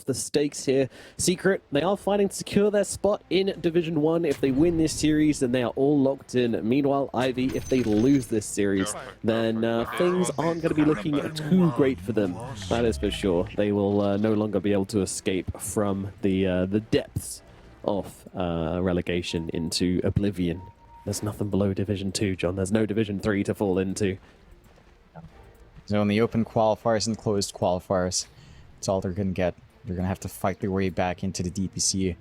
off the stakes here. Secret, they are fighting to secure their spot in Division 1. If they win this series, then they are all locked in. Meanwhile, Ivy, if they lose this series, then things aren't going to be looking too great for them. That is for sure. They will no longer be able to escape from the depths of relegation into oblivion. There's nothing below Division 2, John. There's no Division 3 to fall into. So only open qualifiers and closed qualifiers. That's all they're going to get. They're going to have to fight their way back into the DPC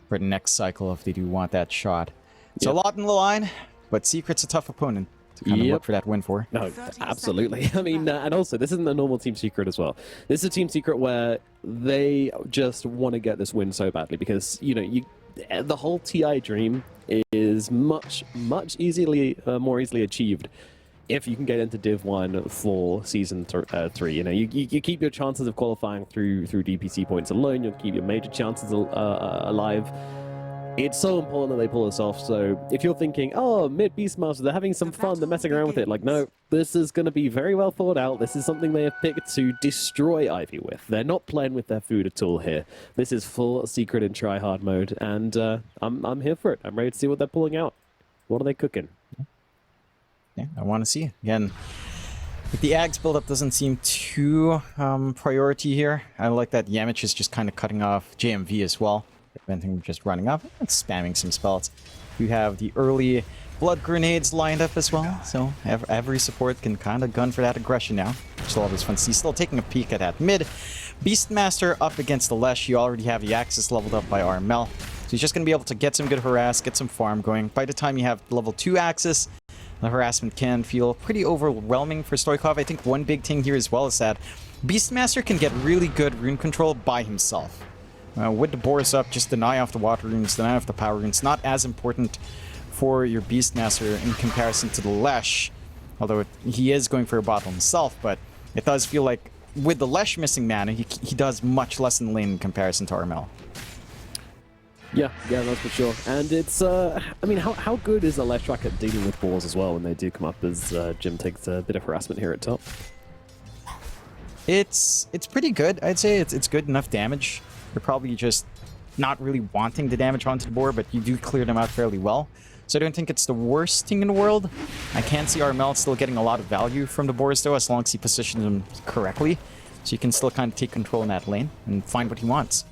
for the next cycle if they do want that shot. It's a lot in the line, but Secret's a tough opponent to kind of look for that win for. No, absolutely. I mean, and also, this isn't a normal Team Secret as well. This is a Team Secret where they just want to get this win so badly because, you know, the whole TI dream is much more easily achieved if you can get into Div 1 for Season 3. You know, you keep your chances of qualifying through DPC points alone. You'll keep your major chances alive. It's so important that they pull this off. So if you're thinking, oh, mid Beastmaster, they're having some fun, they're messing around with it. Like, no, this is going to be very well thought out. This is something they have picked to destroy Ivy with. They're not playing with their food at all here. This is full Secret and try-hard mode, and I'm here for it. I'm ready to see what they're pulling out. What are they cooking? Yeah, I want to see. Again, if the Ags build-up doesn't seem too priority here, I like that Yamich is just kind of cutting off JMV as well. Preventing just running up and spamming some spells. You have the early blood grenades lined up as well, so every support can kind of gun for that aggression now, which is always fun to see. Still taking a peek at that mid. Beastmaster up against the Lesh. You already have the Axis leveled up by RML, so he's just going to be able to get some good harass, get some farm going. By the time you have level 2 Axis, the harassment can feel pretty overwhelming for Stoikov. I think one big thing here as well is that Beastmaster can get really good rune control by himself. With the Boris up, just deny off the water runes, deny off the power runes. Not as important for your Beastmaster in comparison to the Lesh. Although he is going for a bottle himself, but it does feel like with the Lesh missing mana, he does much less in the lane in comparison to RML. Yeah, that's for sure. And it's, I mean, how good is the Lesh track at dealing with balls as well when they do come up as Jim takes a bit of harassment here at top? It's pretty good, I'd say. It's good enough damage. You're probably just not really wanting the damage onto the board, but you do clear them out fairly well. So I don't think it's the worst thing in the world. I can see RML still getting a lot of value from the boards, though, as long as he positions them correctly. So you can still kind of take control in that lane and find what he wants.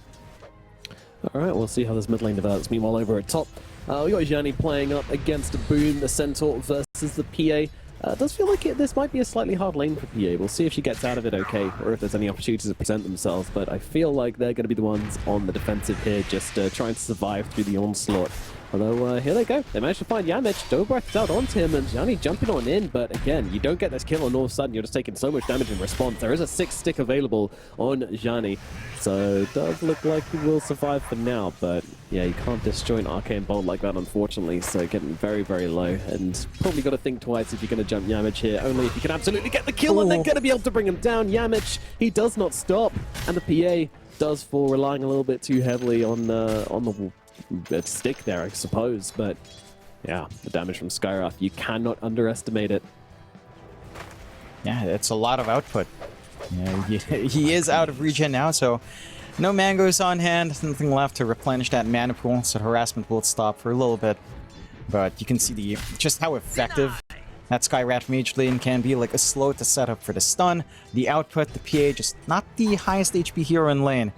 Alright, we'll see how this mid lane develops. Meanwhile, over at top, we got Gianni playing up against Boom, the Centaur versus the PA. It does feel like this might be a slightly hard lane for PA. We'll see if she gets out of it okay, or if there's any opportunities to present themselves, but I feel like they're going to be the ones on the defensive here, just trying to survive through the onslaught. Although, here they go. They managed to find Yamich. Dobrek is out onto him, and Gianni jumping on in, but again, you don't get this kill, and all of a sudden you're just taking so much damage in response. There is a 6-stick available on Gianni, so it does look like he will survive for now, but yeah, you can't disjoint Arcane Bolt like that, unfortunately, so getting very, very low, and probably got to think twice if you're going to jump Yamich here, only if you can absolutely get the kill, and they're going to be able to bring him down. Yamich, he does not stop, and the PA does fall, relying a little bit too heavily on the stick there, I suppose, but yeah, the damage from Skyrath, you cannot underestimate it. Yeah, it's a lot of output. Yeah, he is out of regen now, so no mangoes on hand, nothing left to replenish that mana pool, so harassment will stop for a little bit. But you can see just how effective that Skyrath mage lane can be, like a slow to set up for the stun, the output, the PA, just not the highest HP hero in lane.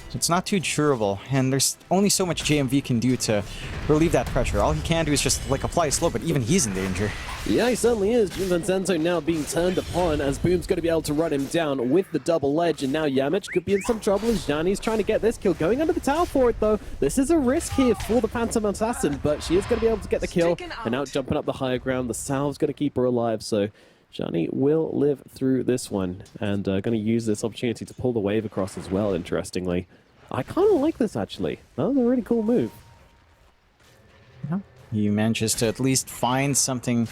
So it's not too durable, and there's only so much JMV can do to relieve that pressure. All he can do is just, like, apply slow, but even he's in danger. Yeah, he certainly is. Jim Vincenzo now being turned upon as Boom's going to be able to run him down with the double edge, and now Yamich could be in some trouble as Gianni's trying to get this kill. Going under the tower for it, though. This is a risk here for the Phantom Assassin, but she is going to be able to get the kill, and now jumping up the higher ground. The salve's going to keep her alive, so Gianni will live through this one, and going to use this opportunity to pull the wave across as well, interestingly. I kind of like this, actually. That was a really cool move. Yeah. He manages to at least find something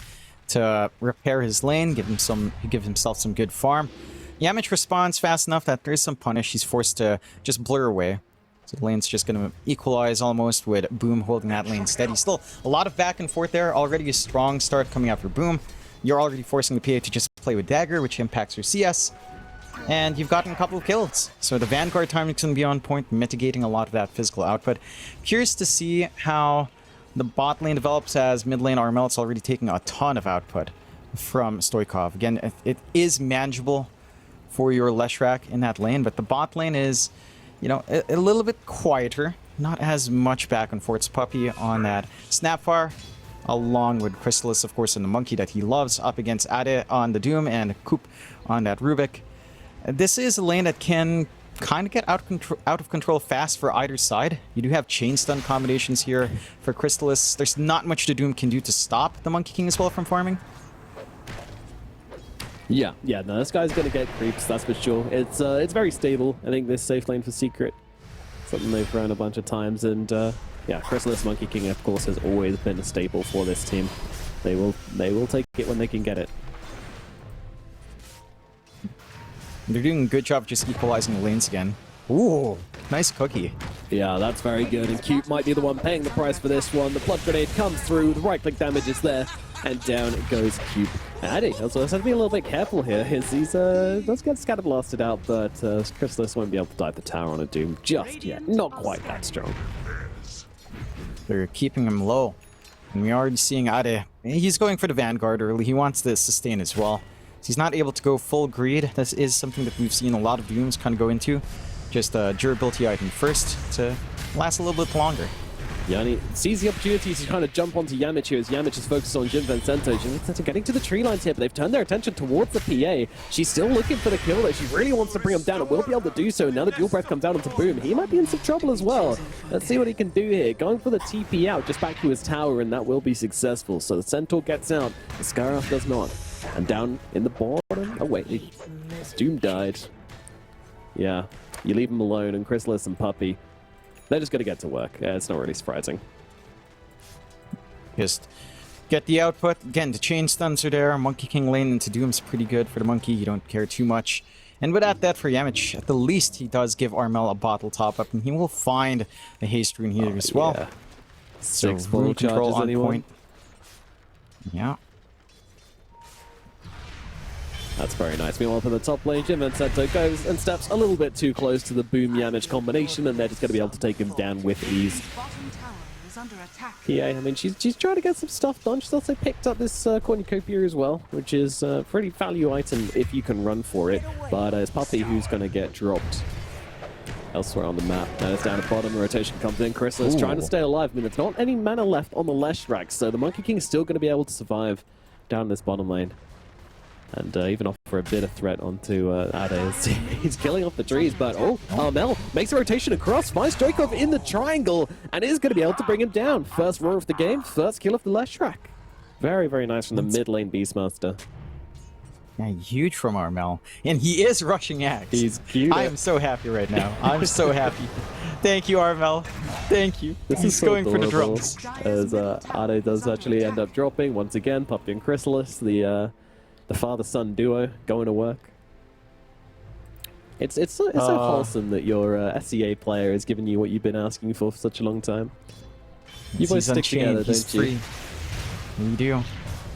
to repair his lane, give himself some good farm. Yamich responds fast enough that there's some punish. He's forced to just blur away. So the lane's just going to equalize almost with Boom holding that lane steady. Still a lot of back and forth there. Already a strong start coming out for Boom. You're already forcing the PA to just play with Dagger, which impacts her CS. and you've gotten a couple of kills. So the Vanguard timing's going to be on point, mitigating a lot of that physical output. Curious to see how the bot lane develops, as mid lane Armel's already taking a ton of output from Stoikov. Again, it is manageable for your Leshrac in that lane, but the bot lane is, you know, a little bit quieter. Not as much back and forth. Puppy on that Snapfire, along with Chrysalis, of course, and the monkey that he loves, up against Ade on the Doom and Coop on that Rubik. This is a lane that can kind of get out of control fast for either side. You do have chain stun combinations here for Chrysalis. There's not much the Doom can do to stop the Monkey King as well from farming. Yeah, no, this guy's gonna get creeps, that's for sure. It's very stable. I think this safe lane for Secret, something they've run a bunch of times, and yeah, Chrysalis Monkey King, of course, has always been a staple for this team. They will take it when they can get it. They're doing a good job just equalizing the lanes again. Ooh, nice cookie. Yeah, that's very good, and Cute might be the one paying the price for this one. The blood grenade comes through, the right-click damage is there, and down goes Cute. Addy also has to be a little bit careful here. He's does get scatter blasted out, but Chrysalis won't be able to dive the tower on a Doom just yet. Not quite that strong. They're keeping him low, and we're already seeing Ade. He's going for the Vanguard early. He wants to sustain as well. He's not able to go full greed. This is something that we've seen a lot of Dooms kind of go into. Just a durability item first to last a little bit longer. Yanni sees the opportunity to kind of jump onto Yamich here as Yamich is focused on Jin Vincento. Jin Vincento getting to the tree lines here, but they've turned their attention towards the PA. She's still looking for the kill though. She really wants to bring him down and will be able to do so. Now the dual breath comes down onto Boom. He might be in some trouble as well. Let's see what he can do here. Going for the TP out just back to his tower, and that will be successful. So the Centaur gets out, the Scaraf does not. And down in the bottom, oh wait, Doom died. Yeah, you leave him alone, and Chrysalis and Puppy, they're just going to get to work. Yeah, it's not really surprising. Just get the output. Again, the chain stuns are there. Monkey King lane into Doom's pretty good for the Monkey. You don't care too much. And without that for Yamich, at the least he does give Armel a bottle top up, and he will find a haste rune here as well. Yeah. So Six full rune control charges, on anyone? point. Yeah. That's very nice. Meanwhile, for the top lane, Jin Vincento goes and steps a little bit too close to the Boom Yamich combination, and they're just going to be able to take him down with ease. Yeah, I mean, she's trying to get some stuff done. She's also picked up this cornucopia as well, which is a pretty value item if you can run for it. But it's Puppy who's going to get dropped elsewhere on the map. Now it's down at bottom, the rotation comes in. Chrysalis trying to stay alive. I mean, there's not any mana left on the Leshrac, so the Monkey King is still going to be able to survive down this bottom lane. And even offer a bit of threat onto Ade. He's killing off the trees, but Armel makes a rotation across, finds Stoikov in the triangle, and is going to be able to bring him down. First roar of the game, first kill of the Leshrac. Very, very nice from the mid lane Beastmaster. Yeah, huge from Armel. And he is rushing Axe. He's cute. I am so happy right now. I'm so happy. Thank you, Armel. Thank you. This He's is so going for the adorable, drums. as Ade does actually end up dropping once again. Puppy and Chrysalis, the father-son duo going to work. It's so wholesome that your SEA player has given you what you've been asking for such a long time. You both stick together, don't you? We do.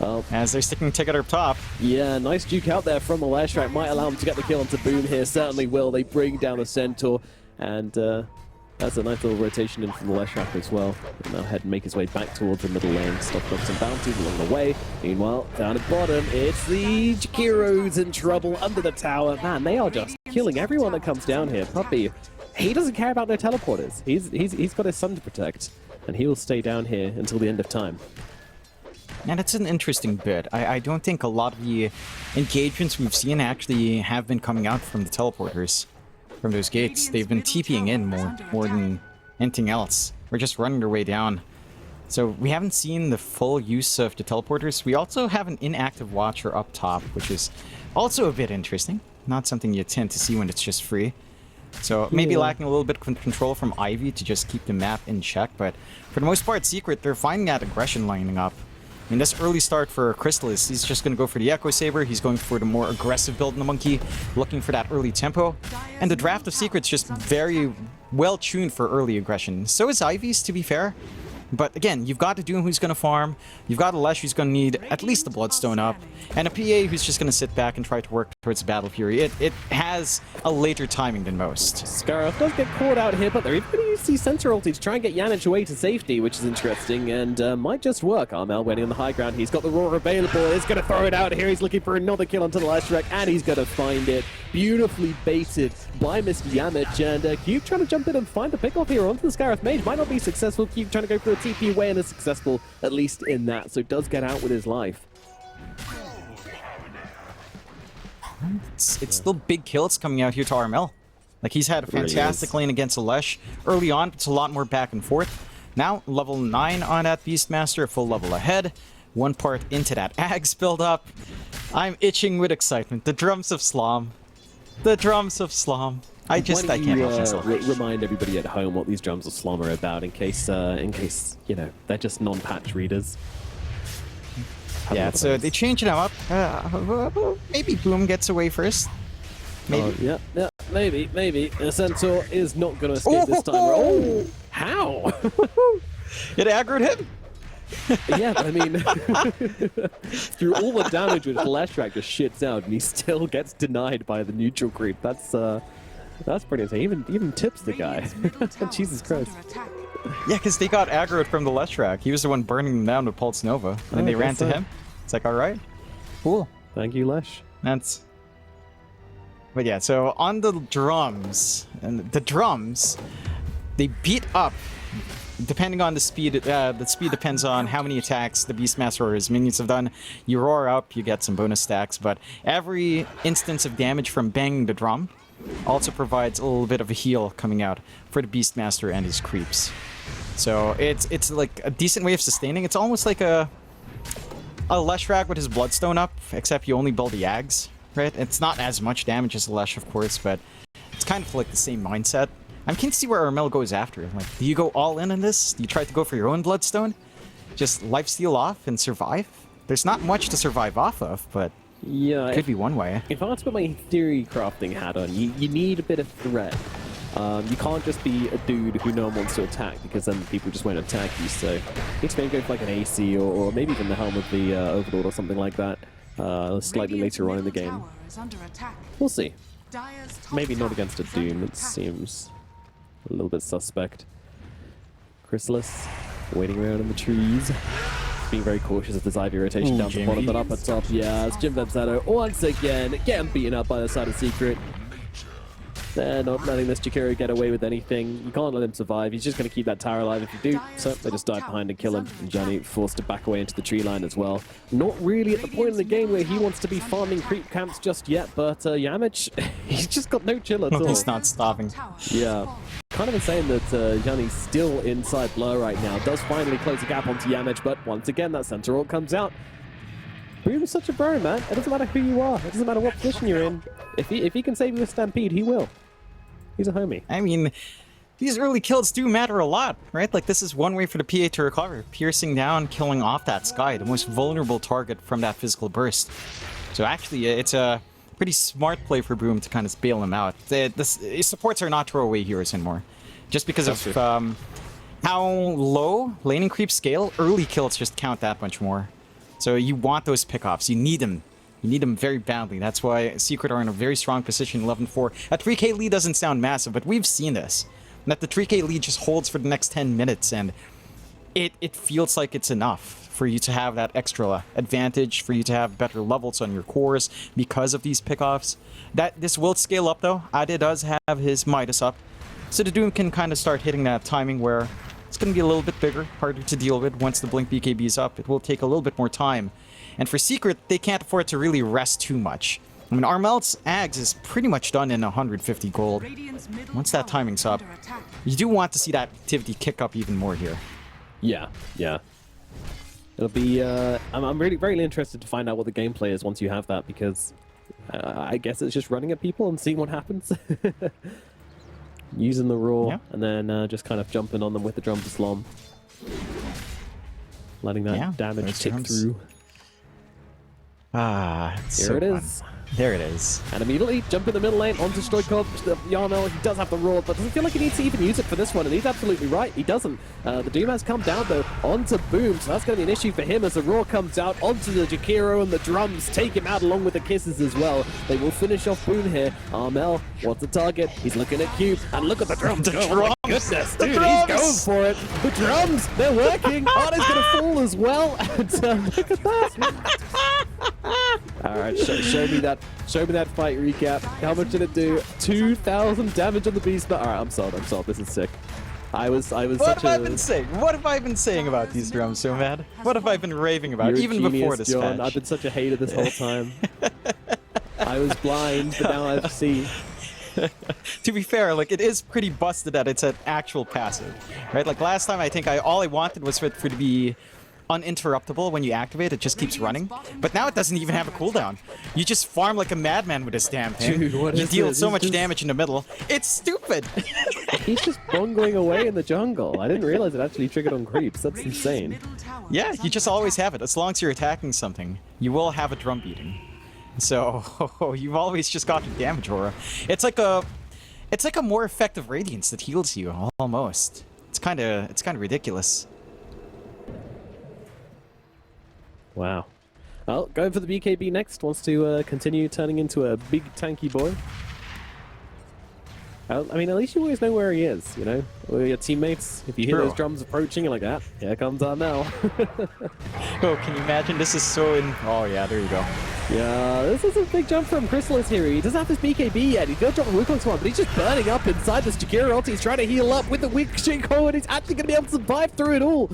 Well, as they're sticking together up top. Yeah, nice juke out there from the Leshrac. Might allow him to get the kill onto Boom here. Certainly will. They bring down the Centaur, and that's a nice little rotation in from the Leshrac as well. He'll now head and make his way back towards the middle lane. Stop up some bounties along the way. Meanwhile, down at bottom, it's the Jakiro's in trouble under the tower. Man, they are just killing everyone that comes down here. Puppy, he doesn't care about no teleporters. He's got his son to protect, and he will stay down here until the end of time. And it's an interesting bit. I don't think a lot of the engagements we've seen actually have been coming out from the teleporters. From those gates. They've been TPing in more than anything else. We're just running their way down. So we haven't seen the full use of the teleporters. We also have an inactive watcher up top, which is also a bit interesting. Not something you tend to see when it's just free. So maybe lacking a little bit of control from Ivy to just keep the map in check, but for the most part, Secret, they're finding that aggression lining up. I mean, this early start for Chrysalis, he's just going to go for the Echo Saber. He's going for the more aggressive build in the Monkey, looking for that early tempo. And the draft of Secret's just very well tuned for early aggression. So is Ivy's, to be fair. But again, you've got a Doom who's going to farm, you've got a Lesh who's going to need at least a Bloodstone up, and a PA who's just going to sit back and try to work towards Battle Fury. It has a later timing than most. Scarif does get caught out here, but they're even going to use the Center ulti to try and get Yanich away to safety, which is interesting, and might just work. Armel waiting on the high ground. He's got the Roar available. He's going to throw it out here. He's looking for another kill onto the Leshrac, and he's going to find it. Beautifully baited by Mr. Yanich, and Cube trying to jump in and find the pick off here onto the Scarif Mage. Might not be successful. Cube trying to go for a TP away and is successful, at least in that, so does get out with his life. It's still big kills coming out here to Armel. Like, he's had a fantastic lane against Alesh. Early on, it's a lot more back and forth. Now, level 9 on that Beastmaster, a full level ahead. One part into that Ags build-up. I'm itching with excitement. The drums of Slom. The drums of Slom. I can't help myself. Remind everybody at home what these drums of Slom are about, in case you know, they're just non-patch readers. Yeah, so they change them up. Maybe Boom gets away first. Maybe. Yeah, maybe. The Centaur is not going to escape this time. Oh, how? It aggroed him. Yeah, but I mean, through all the damage which Leshrac just shits out, and he still gets denied by the neutral creep. That's pretty insane. Even tips the guy. Jesus Christ. Yeah, because they got aggroed from the Leshrac. He was the one burning them down with Pulse Nova, and they ran to him. It's like, all right, cool. Thank you, Lesh. But yeah, so on the drums, they beat up. Depending on the speed depends on how many attacks the Beastmaster or his minions have done. You roar up, you get some bonus stacks, but every instance of damage from banging the drum also provides a little bit of a heal coming out for the Beastmaster and his creeps. So it's like a decent way of sustaining. It's almost like a Leshrac with his Bloodstone up, except you only build the Ags, right? It's not as much damage as Lesh, of course, but it's kind of like the same mindset. I'm keen to see where Armel goes after. Like, do you go all in on this? Do you try to go for your own Bloodstone? Just lifesteal off and survive? There's not much to survive off of, but yeah, it could be one way. If I were to put my theory crafting hat on, you need a bit of threat. You can't just be a dude who no one wants to attack, because then people just won't attack you, so you need to maybe go for like an AC or maybe even the Helm of the Overlord or something like that slightly later on in the game. We'll see. Maybe not against a Doom, it seems a little bit suspect. Chrysalis waiting around in the trees, being very cautious of this Ivy rotation down to the bottom, but up at top, yeah, it's Jim Venzano once again getting beaten up by the side of Secret. They're not letting this Jakiro get away with anything. You can't let him survive. He's just going to keep that tower alive if you do. So they just dive behind and kill him. And Johnny forced to back away into the tree line as well. Not really at the point in the game where he wants to be farming creep camps just yet, but Yamich, he's just got no chill at all. He's not stopping. Yeah. Kind of insane that Johnny's still inside Blur right now. Does finally close the gap onto Yamich, but once again that center ult comes out. Boom's such a bro, man. It doesn't matter who you are. It doesn't matter what position you're in. If he can save you with Stampede, he will. He's a homie. I mean, these early kills do matter a lot, right? Like, this is one way for the PA to recover. Piercing down, killing off that Sky, the most vulnerable target from that physical burst. So actually, it's a pretty smart play for Boom to kind of bail him out. His supports are not throwaway heroes anymore. Just because of how low laning creep scale, early kills just count that much more. So you want those pickoffs. You need them. You need them very badly. That's why Secret are in a very strong position, 11-4. A 3k lead doesn't sound massive, but we've seen this. That the 3k lead just holds for the next 10 minutes, and it feels like it's enough for you to have that extra advantage, for you to have better levels on your cores because of these pickoffs. This will scale up, though. Ade does have his Midas up, so the Doom can kind of start hitting that timing where it's going to be a little bit bigger, harder to deal with once the Blink BKB is up. It will take a little bit more time. And for Secret, they can't afford to really rest too much. I mean, Armel's Ags is pretty much done in 150 gold. Once that timing's up, you do want to see that activity kick up even more here. Yeah. It'll be... I'm really very interested to find out what the gameplay is once you have that, because I guess it's just running at people and seeing what happens. Using the roar, and then just kind of jumping on them with the Drums of Slom. Letting that damage tick through. Ah, it's Here so it fun. is. There it is. And immediately jump in the middle lane onto Stoikov. Yarmel, he does have the Roar, but doesn't feel like he needs to even use it for this one, and he's absolutely right, he doesn't. The Doom has come down, though, onto Boom, so that's going to be an issue for him as the Roar comes out onto the Jakiro, and the drums take him out along with the kisses as well. They will finish off Boom here. Armel, what's the target? He's looking at Cube, and look at the drums. Oh my goodness, dude, he's going for it. The drums, they're working. Arne's going to fall as well, and look at that. All right, show me that fight recap. How much did it do? 2,000 damage on the beast. All right, I'm sold. This is sick. I was. What have I been saying? What have I been saying about these drums so mad? What have I been raving about, even before this patch? I've been such a hater this whole time. I was blind, but now I see. To be fair, like, it is pretty busted that it's an actual passive, right? Like last time, I think all I wanted was for it to be uninterruptible. When you activate it, just keeps running. But now it doesn't even have a cooldown. You just farm like a madman with this damn thing. Dude, what you is deal this? so much damage in the middle. It's stupid. He's just bongling away in the jungle. I didn't realize it actually triggered on creeps. That's insane. Yeah, you just always have it. As long as you're attacking something, you will have a drum beating. So you've always just got your damage aura. It's like a more effective radiance that heals you almost. It's kind of ridiculous. Wow. Well, going for the BKB next. Wants to continue turning into a big tanky boy. I mean, at least you always know where he is, you know? Or your teammates, if you hear those drums approaching, you're like, ah, here comes Armel. Oh, can you imagine? This is so in... Oh, yeah, there you go. Yeah, this is a big jump from Chrysalis here. He doesn't have his BKB yet. He's going to drop the Wukong's one, but he's just burning up inside this Jakiro ult. He's trying to heal up with the weak Shinko, and he's actually going to be able to survive through it all.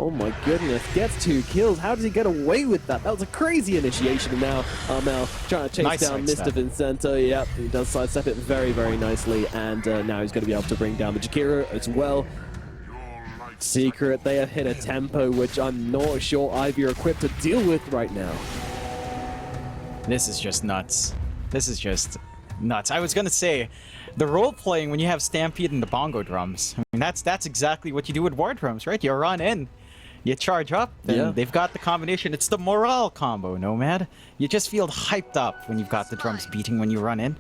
Oh my goodness, gets 2 kills. How does he get away with that? That was a crazy initiation, and now Armel trying to chase down Mr. Vincento. Yep, he does sidestep it very, very nicely, and now he's going to be able to bring down the Jakiro as well. Secret, they have hit a tempo which I'm not sure Ivy are equipped to deal with right now. This is just nuts. This is just nuts. I was going to say, the role-playing when you have Stampede and the bongo drums, I mean, that's exactly what you do with war drums, right? You run in, you charge up, and they've got the combination. It's the morale combo, Nomad. You just feel hyped up when you've got the drums beating when you run in.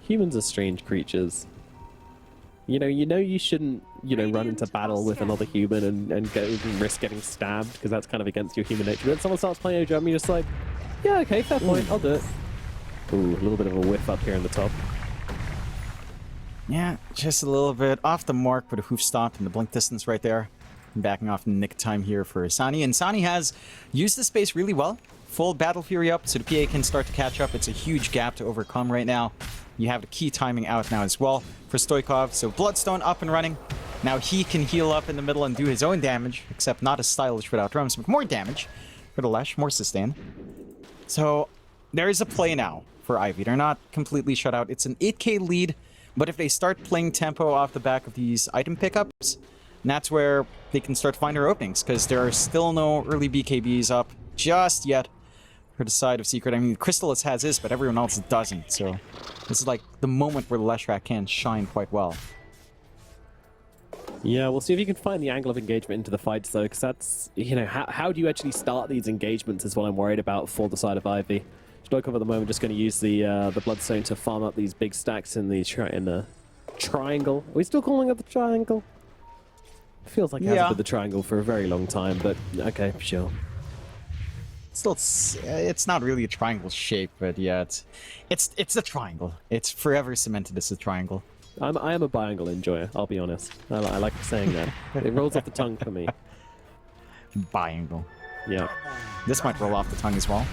Humans are strange creatures. You know you shouldn't, run into battle with another human and risk getting stabbed, because that's kind of against your human nature. But then someone starts playing a drum, you're just like, yeah, okay, fair point, I'll do it. Ooh, a little bit of a whiff up here in the top. Yeah, just a little bit off the mark with a hoof stomp and the blink distance right there. Backing off in nick time here for Sani. And Sani has used the space really well. Full Battle Fury up, so the PA can start to catch up. It's a huge gap to overcome right now. You have the key timing out now as well for Stoikov. So Bloodstone up and running. Now he can heal up in the middle and do his own damage, except not as stylish without drums, but more damage for the Lesh, more sustain. So there is a play now for Ivy. They're not completely shut out. It's an 8k lead. But if they start playing tempo off the back of these item pickups, that's where they can start to find their openings, because there are still no early BKBs up just yet for the side of Secret. I mean, Chrysalis has his, but everyone else doesn't, so this is like the moment where the Leshrac can shine quite well. Yeah, we'll see if you can find the angle of engagement into the fights, though, because that's, how do you actually start these engagements is what I'm worried about for the side of Ivy. Stoikov at the moment just going to use the Bloodstone to farm up these big stacks in the triangle. Are we still calling it the triangle? Feels like it hasn't been the triangle for a very long time, but okay, sure. Still, it's not really a triangle shape, but yeah, it's a triangle. It's forever cemented as a triangle. I am a biangle enjoyer, I'll be honest. I like saying that. It rolls off the tongue for me. Biangle. Yeah. This might roll off the tongue as well.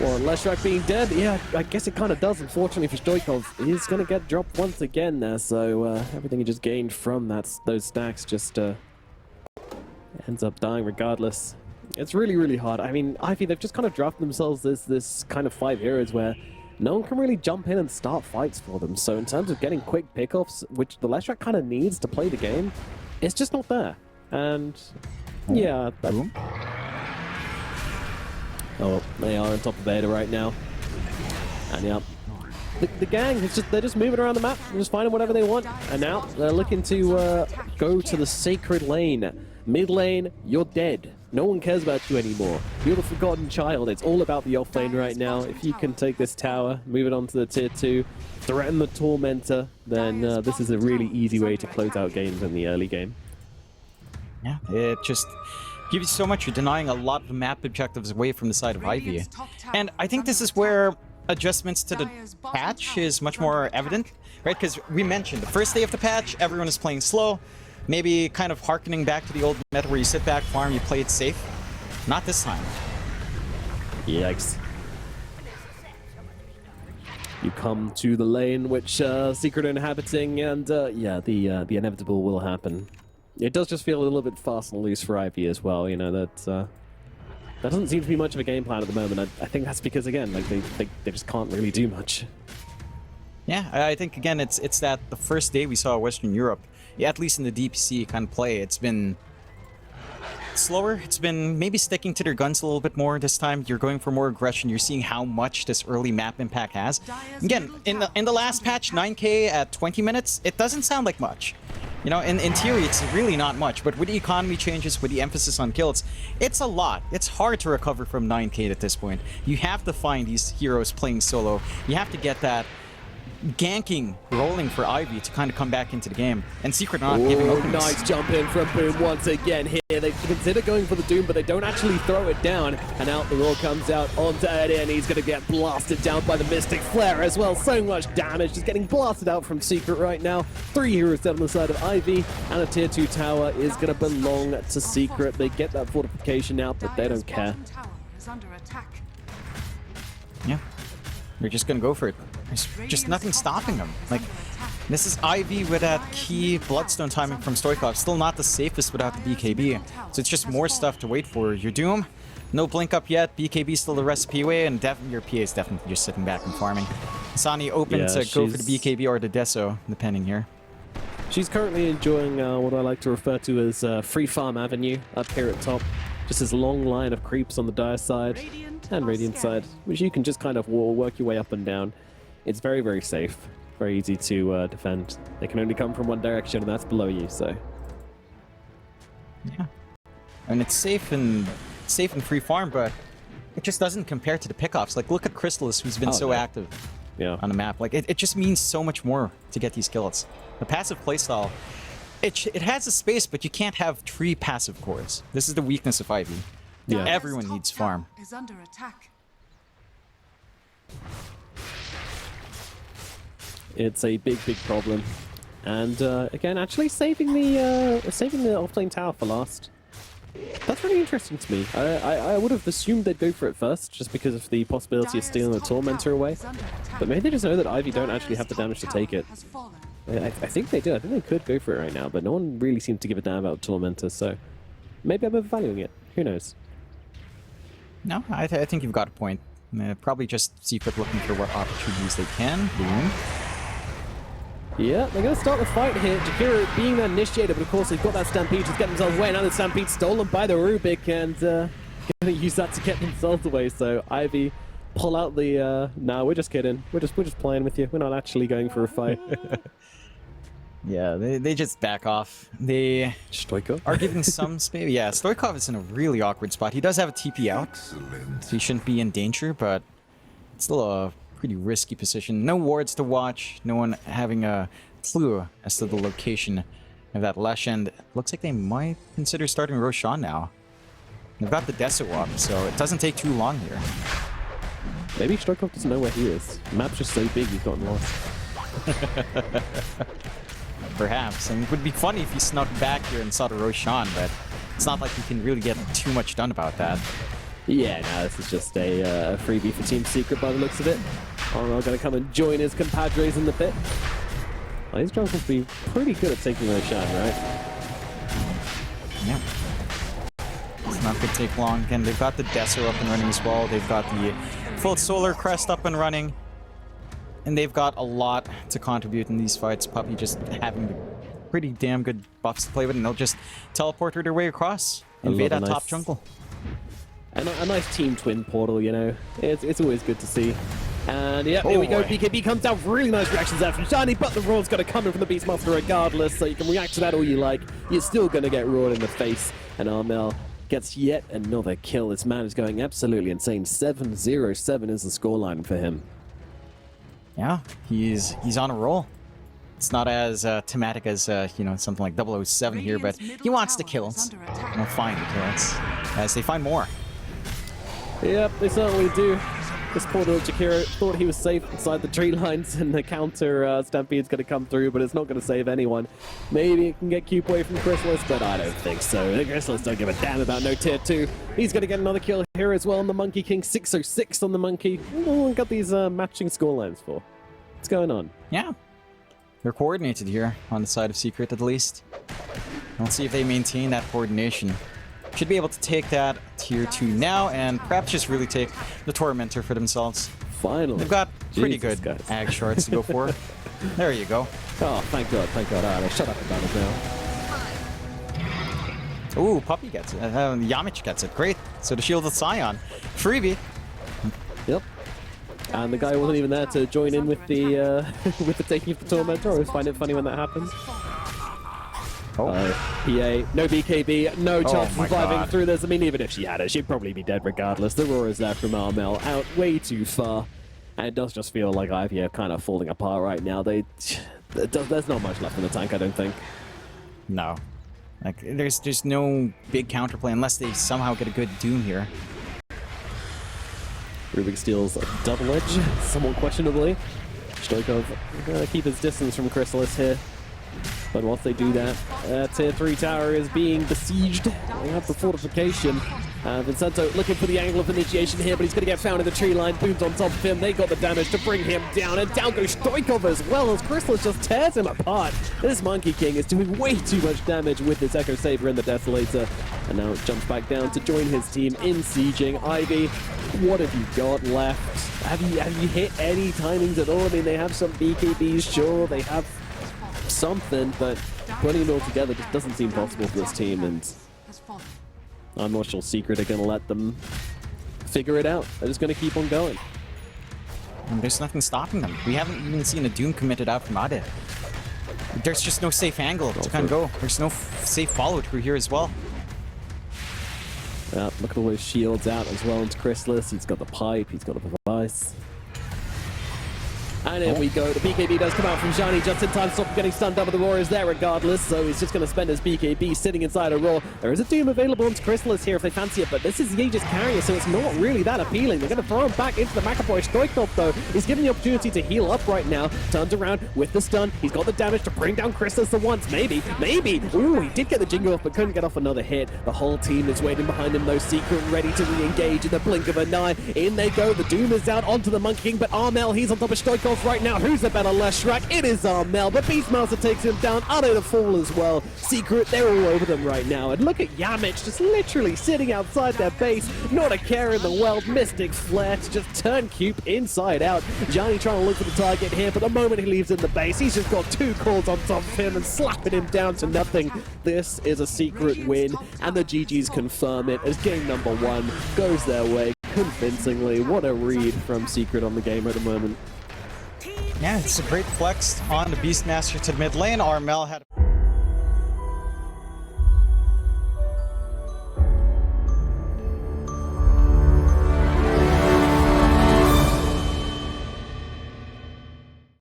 Well, Leshrac being dead, yeah, I guess it kind of does, unfortunately for Stoikov. He's going to get dropped once again there, so everything he just gained from those stacks just ends up dying regardless. It's really, really hard. I mean, Ivy, they've just kind of drafted themselves this kind of 5 heroes where no one can really jump in and start fights for them. So in terms of getting quick pickoffs, which the Leshrac kind of needs to play the game, it's just not there. And yeah, oh, they are on top of Beta right now. And yeah, the gang is they're just moving around the map, they're just finding whatever they want. And now they're looking to go to the sacred lane. Mid lane, you're dead. No one cares about you anymore. You're the forgotten child. It's all about the offlane right now. If you can take this tower, move it on to the tier 2, threaten the Tormentor, then this is a really easy way to close out games in the early game. Yeah, it just gives you so much. You're denying a lot of the map objectives away from the side of Ivy. And I think this is where adjustments to the patch is much more evident, right? Because we mentioned the first day of the patch, everyone is playing slow. Maybe kind of harkening back to the old meta where you sit back, farm, you play it safe. Not this time. Yikes. You come to the lane, which Secret are inhabiting, and yeah, the inevitable will happen. It does just feel a little bit fast and loose for Ivy as well, you know, that doesn't seem to be much of a game plan at the moment. I think that's because, again, like they just can't really do much. Yeah, I think, again, it's that the first day we saw Western Europe, yeah, at least in the DPC kind of play, it's been slower. It's been maybe sticking to their guns a little bit more this time. You're going for more aggression. You're seeing how much this early map impact has. Again, in the last patch, 9k at 20 minutes, it doesn't sound like much. You know, in theory, it's really not much, but with the economy changes, with the emphasis on kills, it's a lot. It's hard to recover from 9k at this point. You have to find these heroes playing solo. You have to get that ganking rolling for Ivy to kind of come back into the game, and Secret not giving openings. Nice jump in from Boom once again here. They consider going for the Doom, but they don't actually throw it down, and out the roar comes out onto Eddie, and he's going to get blasted down by the Mystic Flare as well. So much damage, just getting blasted out from Secret right now. 3 heroes down on the side of Ivy, and a tier 2 tower is going to belong to Secret. They get that fortification out, but they don't care. Yeah, they're just going to go for it. There's just nothing stopping them. Like, this is Ivy with that key Bloodstone timing from Stoikov. Still not the safest without the BKB. So it's just more stuff to wait for. Your Doom, no blink up yet. BKB still the recipe away, and your PA is definitely just sitting back and farming. Sani open to go for the BKB or the Deso, depending here. She's currently enjoying what I like to refer to as Free Farm Avenue up here at top. Just this long line of creeps on the Dire side and Radiant side, which you can just kind of work your way up and down. It's very, very safe. Very easy to defend. They can only come from one direction, and that's below you, so... Yeah. I mean, it's safe and free farm, but it just doesn't compare to the pickoffs. Like, look at Crystallis, who's been so active on the map. Like, it just means so much more to get these kills. The passive playstyle, it has a space, but you can't have 3 passive cores. This is the weakness of Ivy. Yeah. Everyone needs farm. Is under attack. It's a big, big problem. And again, actually saving the offlane tower for last. That's really interesting to me. I would have assumed they'd go for it first, just because of the possibility of stealing the Tormentor away. But maybe they just know that Ivy don't actually have the damage to take it. I think they do. I think they could go for it right now, but no one really seemed to give a damn about Tormentor, so maybe I'm overvaluing it. Who knows? No, I think you've got a point. Probably just Secret looking for what opportunities they can. Boom. Yeah, they're going to start the fight here. Jakira being the initiator, but of course they've got that Stampede to get themselves away. Now the Stampede stolen by the Rubik, and going to use that to get themselves away. So Ivy, pull out the... No, we're just kidding. We're just playing with you. We're not actually going for a fight. Yeah, they just back off. They Stoikov are giving some space. Yeah, Stoikov is in a really awkward spot. He does have a TP out, so he shouldn't be in danger, but it's still a pretty risky position. No wards to watch, no one having a clue as to the location of that Lesh, and looks like they might consider starting Roshan now. They've got the Deso up, so it doesn't take too long here. Maybe Stoikov doesn't know where he is. The map's just so big he's gotten lost. Perhaps. I mean, it would be funny if he snuck back here and saw the Roshan, but it's not like you can really get too much done about that. Yeah, no, this is just a freebie for Team Secret by the looks of it. Arnold going to come and join his compadres in the pit. Well, these drums will be pretty good at taking Roshan, right? Yeah. It's not going to take long. Again, they've got the Deso up and running as well. They've got the full Solar Crest up and running. And they've got a lot to contribute in these fights. Puppy just having the pretty damn good buffs to play with, and they'll just teleport their way across. Invade that top jungle. And a nice team twin portal, you know. It's always good to see. And yeah, here we go. BKB comes down. Really nice reactions there from Shiny, but the roar's going to come in from the Beastmaster regardless, so you can react to that all you like. You're still going to get roared in the face. And Armel gets yet another kill. This man is going absolutely insane. 7-0-7 is the scoreline for him. Yeah, he's on a roll. It's not as thematic as, you know, something like 007 here, but he wants the kills. And he'll find the kills as they find more. Yep, they certainly do. This poor little Jakiro thought he was safe inside the tree lines, and the counter Stampede's going to come through, but it's not going to save anyone. Maybe it can get Cube away from Chrysalis, but I don't think so. The Chrysalis don't give a damn about no tier 2. He's going to get another kill here as well on the Monkey King. 606 on the Monkey. Oh, got these matching scorelines for. What's going on? Yeah. They're coordinated here, on the side of Secret at least. We'll see if they maintain that coordination. Should be able to take that tier 2 now, and perhaps just really take the Tormentor for themselves. Finally. They've got pretty good guys. ag shorts to go for. There you go. Oh, thank God, thank God. Alright, shut up about it now. Ooh, Puppy gets it. Yamich gets it. Great. So the Shield of Scion. Freebie. Yep. And the guy wasn't even there to join in with the with the taking of the Tormentor. I always find it funny when that happens. Oh. PA, no BKB, no chance of my surviving God. through this. I mean, even if she had it, she'd probably be dead regardless. The roar is there from Armel, out way too far. And it does just feel like IVF kind of falling apart right now. There's not much left in the tank, I don't think. No. Like, there's no big counterplay unless they somehow get a good Doom here. Rubik steals a double edge, somewhat questionably. Stoikov gonna keep his distance from Chrysalis here. But once they do that, tier 3 tower is being besieged. They have the fortification. Vincento looking for the angle of initiation here, but he's going to get found in the tree line. Boom's on top of him. They got the damage to bring him down. And down goes Stoikov as well as Chrysalis just tears him apart. This Monkey King is doing way too much damage with this Echo Saber and the Desolator. And now it jumps back down to join his team in sieging. Ivy, what have you got left? Have you hit any timings at all? I mean, they have some BKBs, sure. They have something, but putting it all together just doesn't seem possible for this team, and I'm not sure Secret are going to let them figure it out. They're just going to keep on going. And there's nothing stopping them. We haven't even seen a Doom committed out from Ade. There's just no safe angle to kind of go. There's no safe follow through here as well. Yeah, look at all those shields out as well into Chrysalis. He's got the pipe, he's got the device. And in we go. The BKB does come out from Shani just in time to stop him getting stunned up, but the Roar is there regardless, so he's just going to spend his BKB sitting inside a Roar. There is a Doom available onto Chrysalis here if they fancy it, but this is Aegis carrier, so it's not really that appealing. They're going to throw him back into the Macaboy. Stoikov, though, is given the opportunity to heal up right now. Turns around with the stun. He's got the damage to bring down Chrysalis for once. Maybe. Ooh, he did get the jingle off, but couldn't get off another hit. The whole team is waiting behind him, though. Secret ready to re-engage in the blink of an eye. In they go. The Doom is out onto the Monkey King, but Armel, he's on top of Stoikov right now. Who's the better Leshrac? It is Armel, but Beastmaster takes him down. Ade to fall as well. Secret, they're all over them right now. And look at Yamich just literally sitting outside their base. Not a care in the world. Mystic Flare to just turn Cube inside out. Johnny trying to look for the target here, but the moment he leaves in the base, he's just got 2 calls on top of him and slapping him down to nothing. This is a Secret win, and the GGs confirm it as game number 1 goes their way convincingly. What a read from Secret on the game at the moment. Yeah, it's a great flex on the Beastmaster to the mid lane. Armel had